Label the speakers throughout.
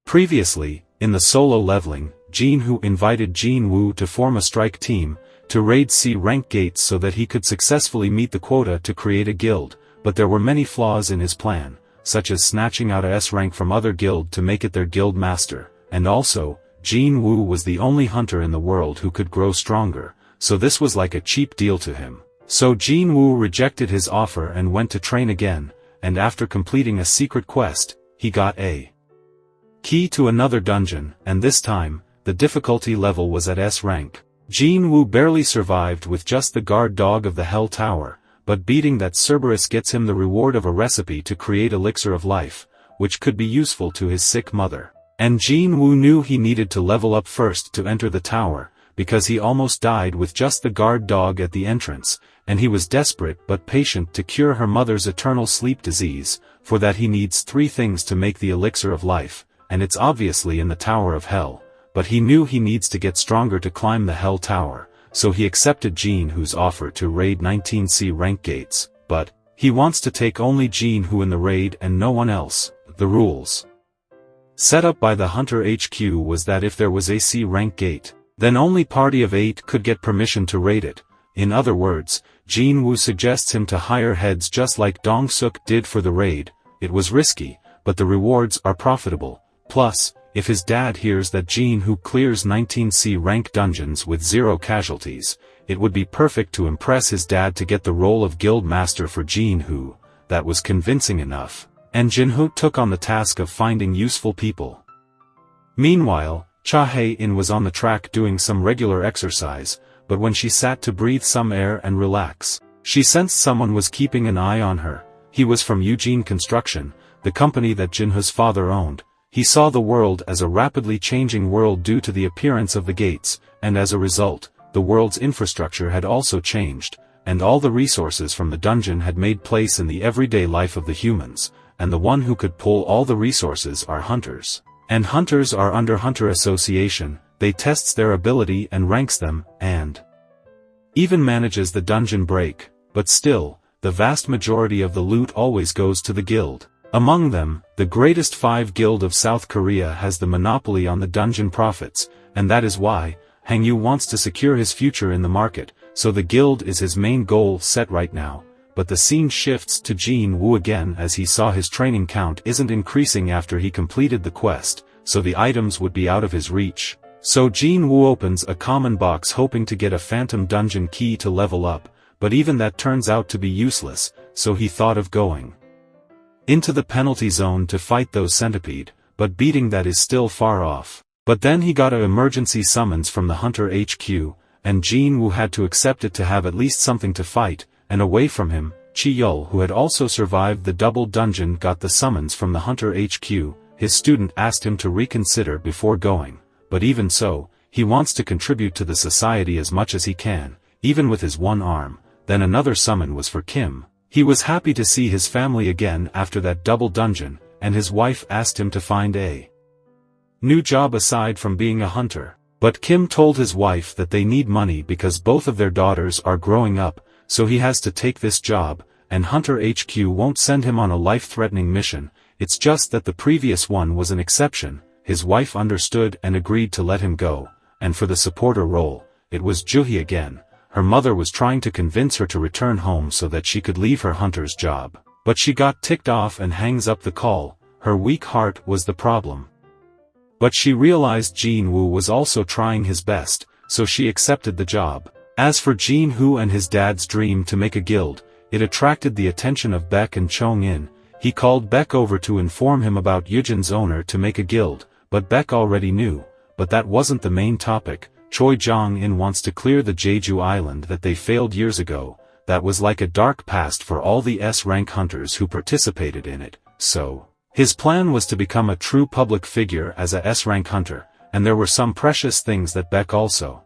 Speaker 1: Previously, in the solo leveling, Jin Hu invited Jin Woo to form a strike team, to raid C rank gates so that he could successfully meet the quota to create a guild, but there were many flaws in his plan, such as snatching out a S rank from other guild to make it their guild master, and also, Jin Woo was the only hunter in the world who could grow stronger, so this was like a cheap deal to him. So Jin Woo rejected his offer and went to train again, and after completing a secret quest, he got a key to another dungeon, and this time, the difficulty level was at S rank. Jin Woo barely survived with just the guard dog of the Hell Tower, but beating that Cerberus gets him the reward of a recipe to create elixir of life, which could be useful to his sick mother. And Jin Woo knew he needed to level up first to enter the tower, because he almost died with just the guard dog at the entrance, and he was desperate but patient to cure her mother's eternal sleep disease. For that he needs 3 things to make the elixir of life, and it's obviously in the Tower of Hell, but he knew he needs to get stronger to climb the Hell Tower, so he accepted Jin Woo's offer to raid 19C rank gates, but he wants to take only Jin Woo in the raid and no one else. The rules set up by the Hunter HQ was that if there was a C rank gate, then only party of 8 could get permission to raid it. In other words, Jin Woo suggests him to hire heads just like Dong Suk did for the raid. It was risky, but the rewards are profitable. Plus, if his dad hears that Jin Woo clears 19C rank dungeons with 0 casualties, it would be perfect to impress his dad to get the role of guild master for Jin Woo. That was convincing enough, and Jin Woo took on the task of finding useful people. Meanwhile, Cha Hae-in was on the track doing some regular exercise, but when she sat to breathe some air and relax, she sensed someone was keeping an eye on her. He was from Eugene Construction, the company that Jin Woo's father owned. He saw the world as a rapidly changing world due to the appearance of the gates, and as a result, the world's infrastructure had also changed, and all the resources from the dungeon had made place in the everyday life of the humans, and the one who could pull all the resources are hunters. And hunters are under Hunter Association. They tests their ability and ranks them, and even manages the dungeon break, but still, the vast majority of the loot always goes to the guild. Among them, the greatest 5 guild of South Korea has the monopoly on the dungeon profits, and that is why, Hangyu wants to secure his future in the market, so the guild is his main goal set right now. But the scene shifts to Jin Woo again as he saw his training count isn't increasing after he completed the quest, so the items would be out of his reach. So Jin Woo opens a common box hoping to get a phantom dungeon key to level up, but even that turns out to be useless, so he thought of going into the penalty zone to fight those centipede, but beating that is still far off. But then he got an emergency summons from the Hunter HQ, and Jin Woo had to accept it to have at least something to fight, and away from him, Chi-yul who had also survived the double dungeon got the summons from the Hunter HQ. His student asked him to reconsider before going, but even so, he wants to contribute to the society as much as he can, even with his one arm. Then another summon was for Kim. He was happy to see his family again after that double dungeon, and his wife asked him to find a new job aside from being a hunter. But Kim told his wife that they need money because both of their daughters are growing up, so he has to take this job, and Hunter HQ won't send him on a life-threatening mission. It's just that the previous one was an exception. His wife understood and agreed to let him go, and for the supporter role, it was Juhi again. Her mother was trying to convince her to return home so that she could leave her hunter's job, but she got ticked off and hangs up the call. Her weak heart was the problem. But she realized Jin Woo was also trying his best, so she accepted the job. As for Jin Woo and his dad's dream to make a guild, it attracted the attention of Baek and Chong-in. He called Baek over to inform him about Yujin's owner to make a guild, but Baek already knew, but that wasn't the main topic. Choi Jong-in wants to clear the Jeju Island that they failed years ago. That was like a dark past for all the S-rank hunters who participated in it, so his plan was to become a true public figure as a S-rank hunter, and there were some precious things that Baek also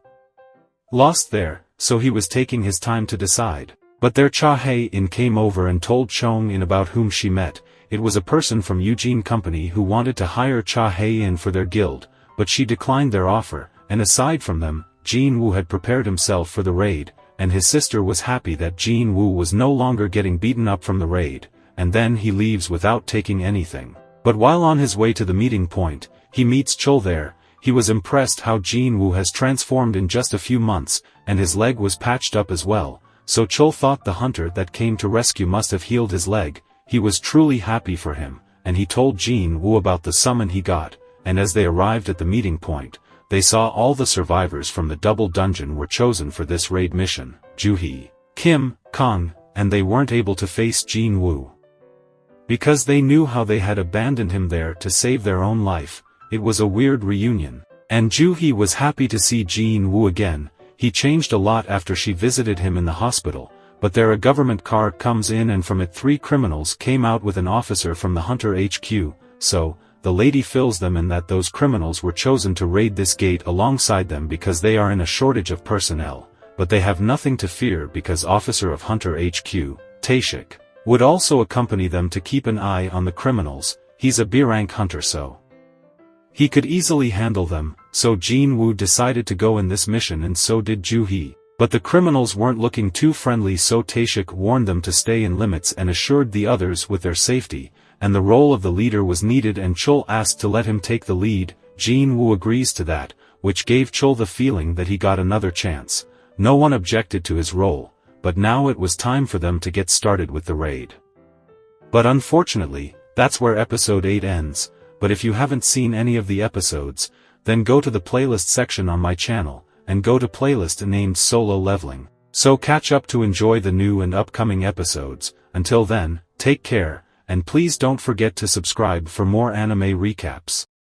Speaker 1: lost there, so he was taking his time to decide. But there Cha Hae-in came over and told Chong-in about whom she met. It was a person from Eugene Company who wanted to hire Cha Hae-in for their guild, but she declined their offer, and aside from them, Jin Woo had prepared himself for the raid, and his sister was happy that Jin Woo was no longer getting beaten up from the raid, and then he leaves without taking anything. But while on his way to the meeting point, he meets Chul there. He was impressed how Jin Woo has transformed in just a few months, and his leg was patched up as well, so Chul thought the hunter that came to rescue must have healed his leg. He was truly happy for him, and he told Jin Woo about the summon he got, and as they arrived at the meeting point, they saw all the survivors from the double dungeon were chosen for this raid mission, Juhee, Kim, Kang, and they weren't able to face Jin Woo. Because they knew how they had abandoned him there to save their own life. It was a weird reunion. And Juhee was happy to see Jin Woo again. He changed a lot after she visited him in the hospital, but there a government car comes in and from it 3 criminals came out with an officer from the Hunter HQ, so, the lady fills them in that those criminals were chosen to raid this gate alongside them because they are in a shortage of personnel, but they have nothing to fear because Officer of Hunter HQ, Taeshik, would also accompany them to keep an eye on the criminals. He's a B-rank hunter, so he could easily handle them, so Jin Woo decided to go in this mission and so did Juhee. But the criminals weren't looking too friendly, so Taeshik warned them to stay in limits and assured the others with their safety, and the role of the leader was needed and Chul asked to let him take the lead. Jin Woo agrees to that, which gave Chul the feeling that he got another chance. No one objected to his role, but now it was time for them to get started with the raid. But unfortunately, that's where episode 8 ends. But if you haven't seen any of the episodes, then go to the playlist section on my channel, and go to playlist named Solo Leveling. So catch up to enjoy the new and upcoming episodes. Until then, take care, and please don't forget to subscribe for more anime recaps.